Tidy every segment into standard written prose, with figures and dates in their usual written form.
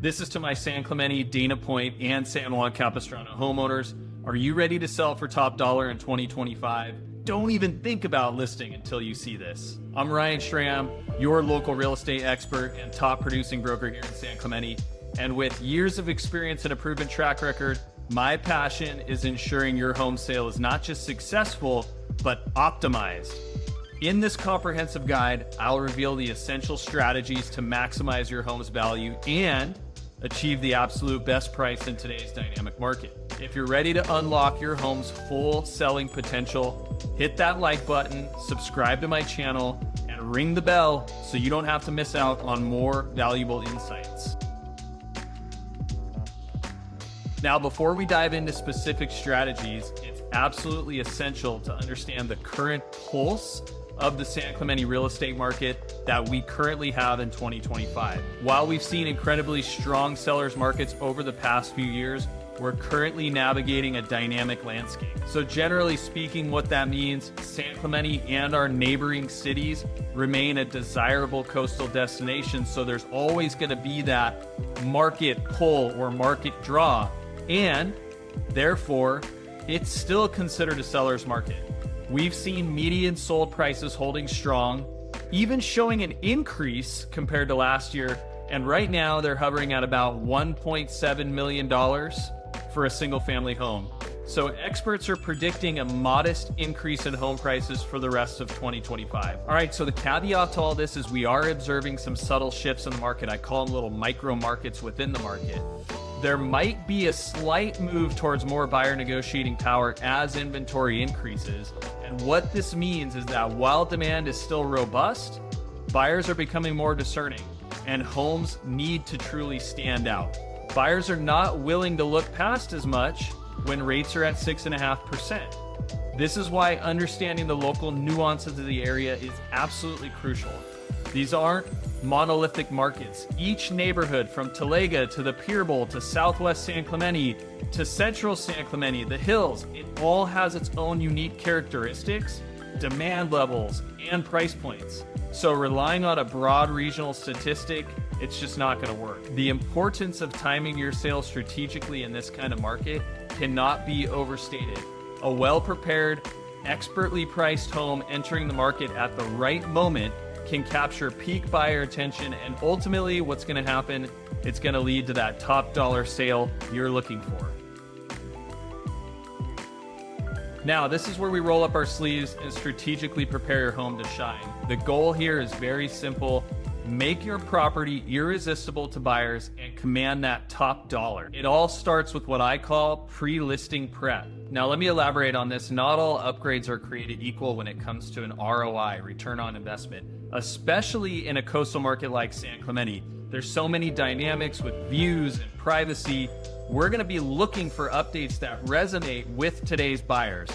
This is to my San Clemente, Dana Point, and San Juan Capistrano homeowners. Are you ready to sell for top dollar in 2025? Don't even think about listing until you see this. I'm Ryan Schramm, your local real estate expert and top producing broker here in San Clemente. And with years of experience and a proven track record, my passion is ensuring your home sale is not just successful, but optimized. In this comprehensive guide, I'll reveal the essential strategies to maximize your home's value and achieve the absolute best price in today's dynamic market. If you're ready to unlock your home's full selling potential, hit that like button, subscribe to my channel, and ring the bell so you don't have to miss out on more valuable insights. Now, before we dive into specific strategies, it's absolutely essential to understand the current pulse of the San Clemente real estate market that we currently have in 2025. While we've seen incredibly strong sellers markets over the past few years, we're currently navigating a dynamic landscape. So generally speaking, what that means, San Clemente and our neighboring cities remain a desirable coastal destination. So there's always gonna be that market pull or market draw. And therefore, it's still considered a seller's market. We've seen median sold prices holding strong, even showing an increase compared to last year. And right now they're hovering at about $1.7 million for a single family home. So experts are predicting a modest increase in home prices for the rest of 2025. All right, so the caveat to all this is we are observing some subtle shifts in the market. I call them little micro markets within the market. There might be a slight move towards more buyer negotiating power as inventory increases. And what this means is that while demand is still robust, buyers are becoming more discerning and homes need to truly stand out. Buyers are not willing to look past as much when rates are at 6.5%. This is why understanding the local nuances of the area is absolutely crucial. These aren't monolithic markets. Each neighborhood from Talega to the Pier Bowl to Southwest San Clemente to Central San Clemente, the Hills, it all has its own unique characteristics, demand levels, and price points. So relying on a broad regional statistic, it's just not going to work. The importance of timing your sales strategically in this kind of market cannot be overstated. A well-prepared, expertly priced home entering the market at the right moment can capture peak buyer attention, and ultimately what's going to happen, it's going to lead to that top dollar sale you're looking for. Now, this is where we roll up our sleeves and strategically prepare your home to shine. The goal here is very simple. Make your property irresistible to buyers and command that top dollar. It all starts with what I call pre-listing prep. Now, let me elaborate on this. Not all upgrades are created equal when it comes to an ROI, return on investment, especially in a coastal market like San Clemente. There's so many dynamics with views and privacy. We're going to be looking for updates that resonate with today's buyers.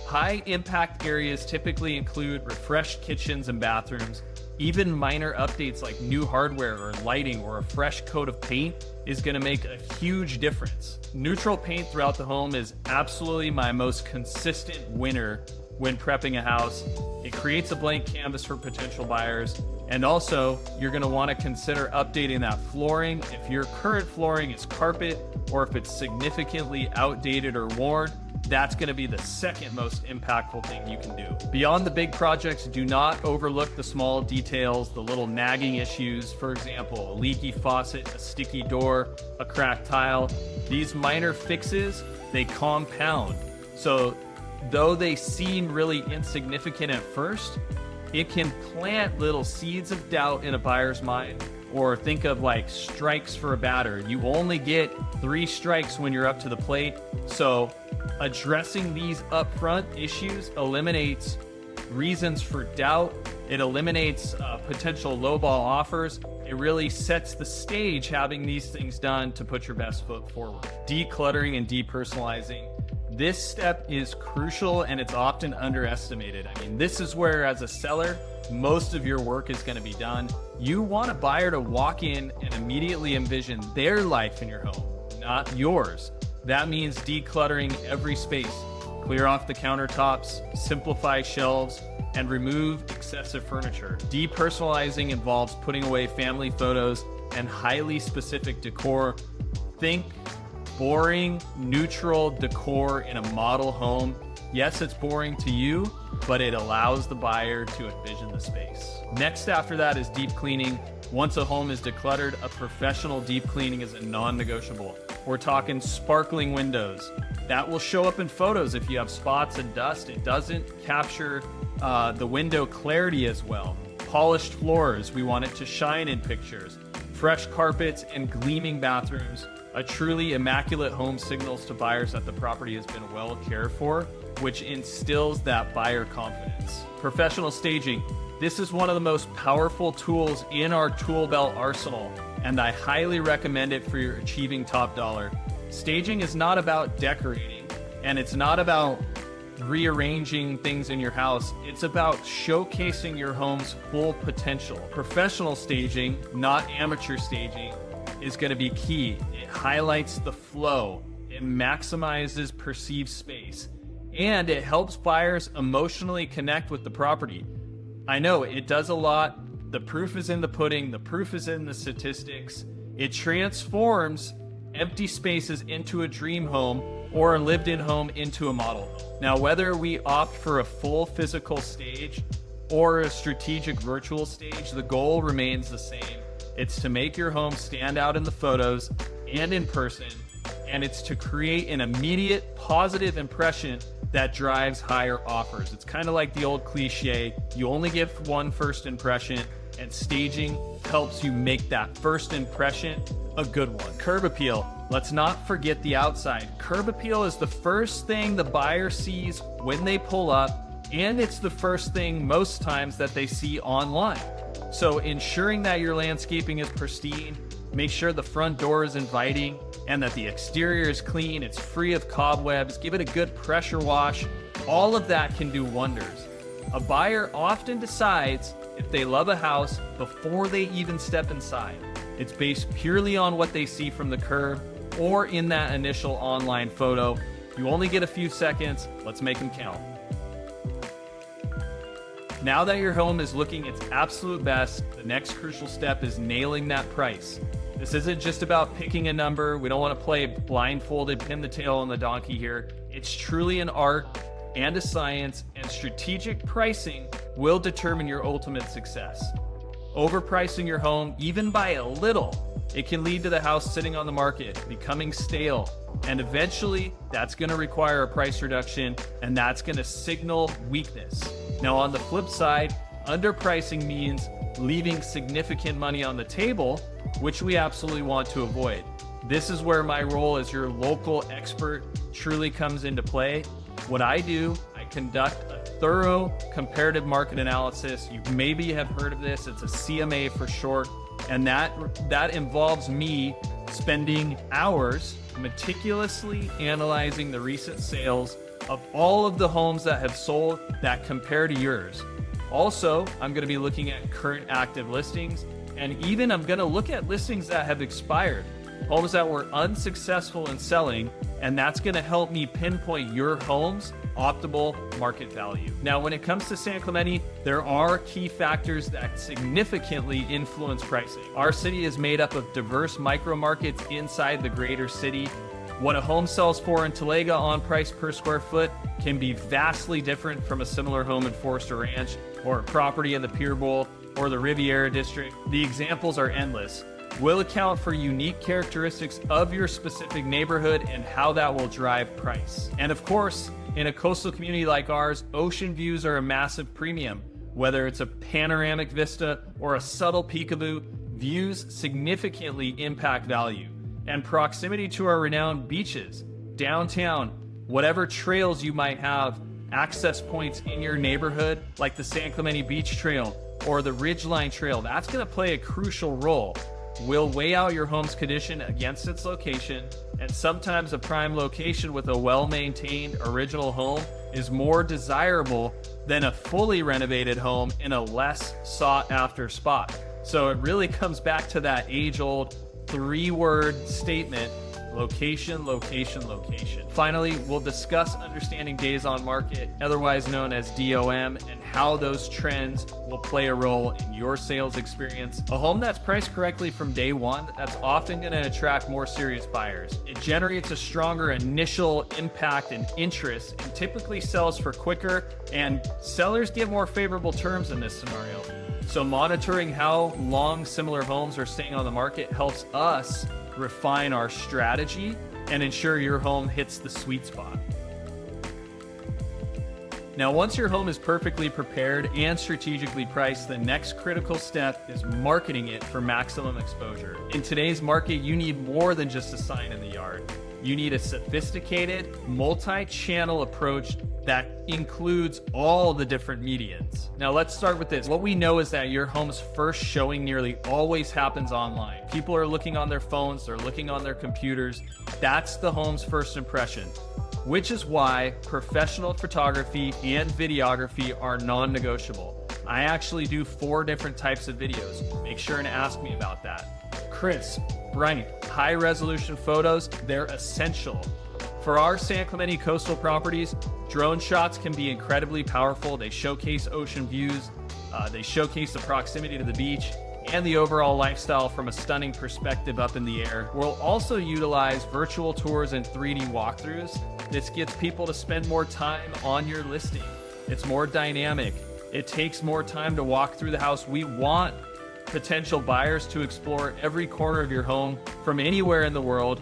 High impact areas typically include refreshed kitchens and bathrooms. Even minor updates like new hardware or lighting or a fresh coat of paint is going to make a huge difference. Neutral paint throughout the home is absolutely my most consistent winner when prepping a house. It creates a blank canvas for potential buyers. And also, you're going to want to consider updating that flooring. If your current flooring is carpet or if it's significantly outdated or worn, that's going to be the second most impactful thing you can do. Beyond the big projects, do not overlook the small details, the little nagging issues. For example, a leaky faucet, a sticky door, a cracked tile. These minor fixes, they compound. So though they seem really insignificant at first, it can plant little seeds of doubt in a buyer's mind. Or think of like strikes for a batter. You only get 3 strikes when you're up to the plate. So addressing these upfront issues eliminates reasons for doubt. It eliminates potential lowball offers. It really sets the stage having these things done to put your best foot forward. Decluttering and depersonalizing. This step is crucial and it's often underestimated. I mean, this is where as a seller, most of your work is going to be done. You want a buyer to walk in and immediately envision their life in your home, not yours. That means decluttering every space, clear off the countertops, simplify shelves, and remove excessive furniture. Depersonalizing involves putting away family photos and highly specific decor. Think boring, neutral decor in a model home. Yes, it's boring to you, but it allows the buyer to envision the space. Next after that is deep cleaning. Once a home is decluttered, a professional deep cleaning is a non-negotiable. We're talking sparkling windows. That will show up in photos if you have spots and dust. It doesn't capture the window clarity as well. Polished floors, we want it to shine in pictures. Fresh carpets and gleaming bathrooms. A truly immaculate home signals to buyers that the property has been well cared for, which instills that buyer confidence. Professional staging. This is one of the most powerful tools in our tool belt arsenal, and I highly recommend it for your achieving top dollar. Staging is not about decorating, and it's not about rearranging things in your house. It's about showcasing your home's full potential. Professional staging, not amateur staging, is going to be key. It highlights the flow, it maximizes perceived space, and it helps buyers emotionally connect with the property. I know it does a lot. The proof is in the pudding. The proof is in the statistics. It transforms empty spaces into a dream home or a lived-in home into a model home. Now, whether we opt for a full physical stage or a strategic virtual stage, the goal remains the same. It's to make your home stand out in the photos and in person, and it's to create an immediate positive impression that drives higher offers. It's kind of like the old cliche, you only get one first impression, and staging helps you make that first impression a good one. Curb appeal. Let's not forget the outside. Curb appeal is the first thing the buyer sees when they pull up, and it's the first thing most times that they see online. So ensuring that your landscaping is pristine, make sure the front door is inviting, and that the exterior is clean, it's free of cobwebs, give it a good pressure wash. All of that can do wonders. A buyer often decides if they love a house before they even step inside. It's based purely on what they see from the curb or in that initial online photo. You only get a few seconds, let's make them count. Now that your home is looking its absolute best, the next crucial step is nailing that price. This isn't just about picking a number. We don't want to play blindfolded, pin the tail on the donkey here. It's truly an art and a science, and strategic pricing will determine your ultimate success. Overpricing your home, even by a little, it can lead to the house sitting on the market, becoming stale, and eventually that's going to require a price reduction, and that's going to signal weakness. Now, on the flip side, underpricing means leaving significant money on the table, which we absolutely want to avoid. This is where my role as your local expert truly comes into play. What I do, I conduct a thorough comparative market analysis. You maybe have heard of this, it's a CMA for short, and that involves me spending hours meticulously analyzing the recent sales of all of the homes that have sold that compare to yours. Also, I'm going to be looking at current active listings, and even I'm going to look at listings that have expired, homes that were unsuccessful in selling, and that's going to help me pinpoint your home's optimal market value. Now, when it comes to San Clemente, there are key factors that significantly influence pricing. Our city is made up of diverse micro markets inside the greater city. What a home sells for in Talega on price per square foot can be vastly different from a similar home in Forester Ranch or a property in the Pier Bowl or the Riviera District. The examples are endless. We'll account for unique characteristics of your specific neighborhood and how that will drive price. And of course, in a coastal community like ours, ocean views are a massive premium. Whether it's a panoramic vista or a subtle peekaboo, views significantly impact value. And proximity to our renowned beaches, downtown, whatever trails you might have, access points in your neighborhood, like the San Clemente Beach Trail or the Ridgeline Trail, that's going to play a crucial role. We'll weigh out your home's condition against its location, and sometimes a prime location with a well-maintained original home is more desirable than a fully renovated home in a less sought-after spot. So it really comes back to that age-old 3-word statement: location, location, location. Finally, we'll discuss understanding days on market, otherwise known as DOM, and how those trends will play a role in your sales experience. A home that's priced correctly from day one, that's often going to attract more serious buyers. It generates a stronger initial impact and interest, and typically sells for quicker, and sellers get more favorable terms in this scenario. So monitoring how long similar homes are staying on the market helps us refine our strategy and ensure your home hits the sweet spot. Now, once your home is perfectly prepared and strategically priced, the next critical step is marketing it for maximum exposure. In today's market, you need more than just a sign in the yard. You need a sophisticated, multi-channel approach that includes all the different mediums. Now let's start with this. What we know is that your home's first showing nearly always happens online. People are looking on their phones, they're looking on their computers. That's the home's first impression, which is why professional photography and videography are non-negotiable. I actually do 4 different types of videos. Make sure and ask me about that. Crisp, bright, high-resolution photos, they're essential. For our San Clemente coastal properties, drone shots can be incredibly powerful. They showcase ocean views, they showcase the proximity to the beach, and the overall lifestyle from a stunning perspective up in the air. We'll also utilize virtual tours and 3D walkthroughs. This gets people to spend more time on your listing. It's more dynamic. It takes more time to walk through the house. We want potential buyers to explore every corner of your home from anywhere in the world,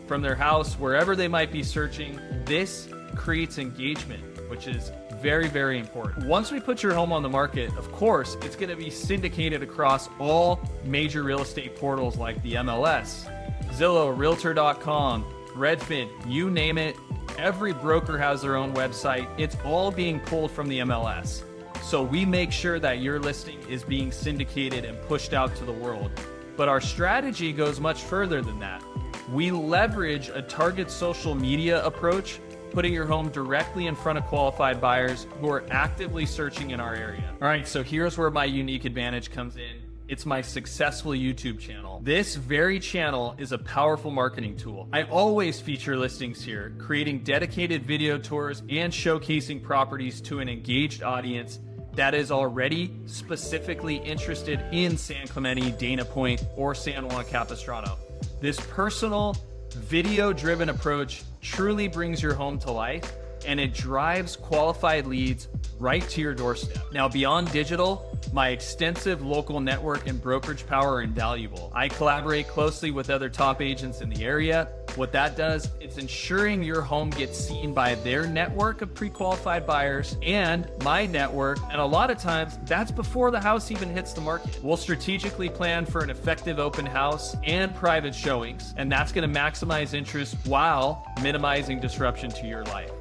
from their house, wherever they might be searching. This creates engagement, which is very, very important. Once we put your home on the market, of course, it's going to be syndicated across all major real estate portals like the MLS, Zillow, Realtor.com, Redfin, you name it. Every broker has their own website. It's all being pulled from the MLS. So we make sure that your listing is being syndicated and pushed out to the world. But our strategy goes much further than that. We leverage a target social media approach, putting your home directly in front of qualified buyers who are actively searching in our area. All right, so here's where my unique advantage comes in. It's my successful YouTube channel. This very channel is a powerful marketing tool. I always feature listings here, creating dedicated video tours and showcasing properties to an engaged audience that is already specifically interested in San Clemente, Dana Point, or San Juan Capistrano. This personal, video-driven approach truly brings your home to life, and it drives qualified leads right to your doorstep. Now, beyond digital, my extensive local network and brokerage power are invaluable. I collaborate closely with other top agents in the area. What that does, it's ensuring your home gets seen by their network of pre-qualified buyers and my network, and a lot of times that's before the house even hits the market. We'll strategically plan for an effective open house and private showings, and that's going to maximize interest while minimizing disruption to your life.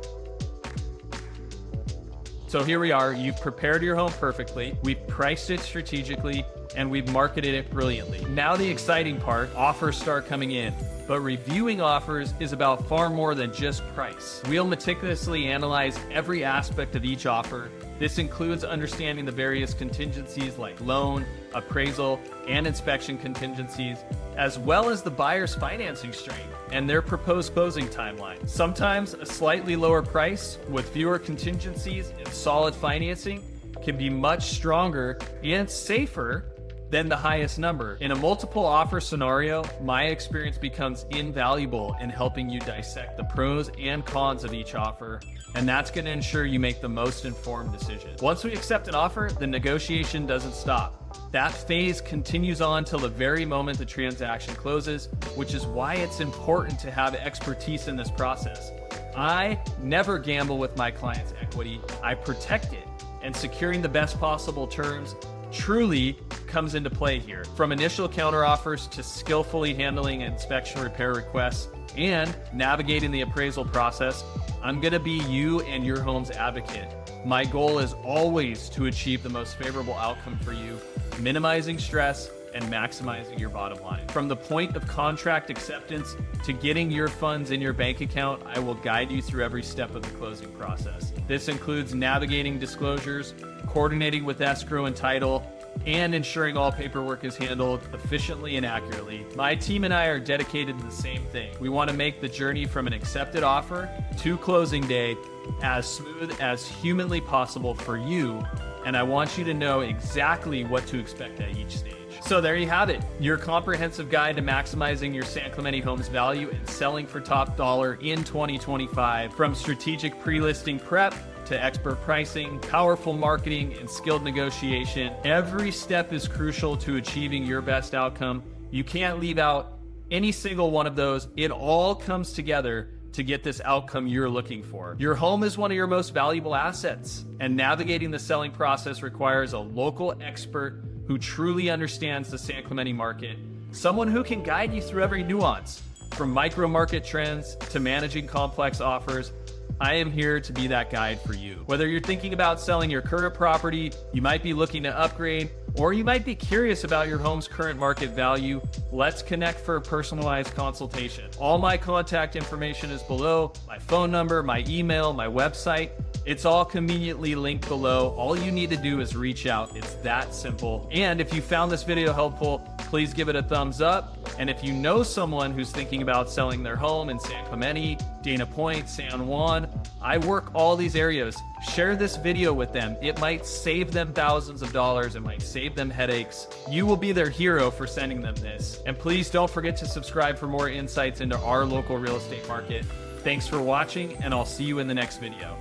So here we are, you've prepared your home perfectly, we've priced it strategically, and we've marketed it brilliantly. Now the exciting part, offers start coming in. But reviewing offers is about far more than just price. We'll meticulously analyze every aspect of each offer. This includes understanding the various contingencies like loan, appraisal, and inspection contingencies, as well as the buyer's financing strength and their proposed closing timeline. Sometimes a slightly lower price with fewer contingencies and solid financing can be much stronger and safer than the highest number. In a multiple offer scenario, my experience becomes invaluable in helping you dissect the pros and cons of each offer, and that's going to ensure you make the most informed decision. Once we accept an offer, the negotiation doesn't stop. That phase continues on till the very moment the transaction closes, which is why it's important to have expertise in this process. I never gamble with my client's equity. I protect it, and securing the best possible terms truly comes into play here. From initial counteroffers to skillfully handling inspection repair requests and navigating the appraisal process, I'm going to be you and your home's advocate. My goal is always to achieve the most favorable outcome for you, minimizing stress and maximizing your bottom line. From the point of contract acceptance to getting your funds in your bank account, I will guide you through every step of the closing process. This includes navigating disclosures, coordinating with escrow and title, and ensuring all paperwork is handled efficiently and accurately. My team and I are dedicated to the same thing. We want to make the journey from an accepted offer to closing day as smooth as humanly possible for you, and I want you to know exactly what to expect at each stage. So there you have it, your comprehensive guide to maximizing your San Clemente home's value and selling for top dollar in 2025. From strategic pre-listing prep to expert pricing, powerful marketing, and skilled negotiation, every step is crucial to achieving your best outcome. You can't leave out any single one of those. It all comes together to get this outcome you're looking for. Your home is one of your most valuable assets, and navigating the selling process requires a local expert who truly understands the San Clemente market, someone who can guide you through every nuance, from micro market trends to managing complex offers. I am here to be that guide for you. Whether you're thinking about selling your current property, you might be looking to upgrade, or you might be curious about your home's current market value, let's connect for a personalized consultation. All my contact information is below, my phone number, my email, my website. It's all conveniently linked below. All you need to do is reach out. It's that simple. And if you found this video helpful, please give it a thumbs up. And if you know someone who's thinking about selling their home in San Clemente, Dana Point, San Juan, I work all these areas. Share this video with them. It might save them thousands of dollars. It might save them headaches. You will be their hero for sending them this. And please don't forget to subscribe for more insights into our local real estate market. Thanks for watching, and I'll see you in the next video.